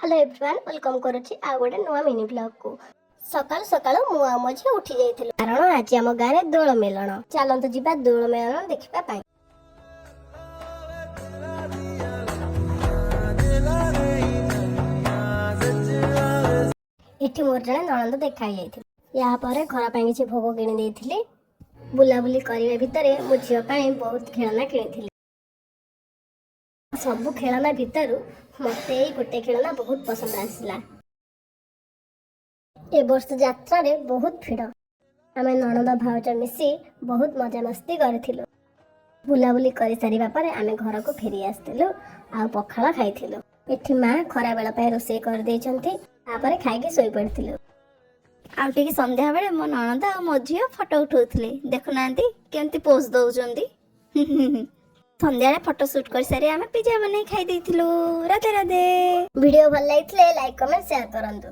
Hello everyone welcome करुच्ची आ गोटे नुआ mini blog को सकाल सकाल मु आ मझी उठी जाइथिलु कारण आज आम गाँव में दोल मेलन चलंतु जिबा दोल मेलन देखिबा पाई। इठी मोर जने ननंद देखाई जाइथिलु या परे घर पाई किछि भोग किनि देइथिलि बुलाबुली करिवे भितरे मु झियो पाई बहुत खेलना किनिथिलि सब खेलना भितरु मते गोटे खेलना बहुत पसंद आसला। ए वर्ष यात्रा रे बहुत भीड़ आमे ननद भाउज मिसी बहुत मजा मस्ती करथिलु बुलाबुली करि सारिबा परे आमे घर को फेरी आस्तिलु आ पखाला खाइथिलु। एठी मां खरा बेला पे रोसे कर देइचंती आ परे खाइके सोई पड़थिलु। आ टिके संध्या बेले मो ननद आ मो झियो फोटो उठाउथले देखुनांती केमती पोज दउचंदी। संध्या फोटो शूट कर सारे आमे पिज्जा बनै खाइ देइथिलु। राधे राधे। वीडियो भल लागितले लाइक कमेंट शेयर करंतु।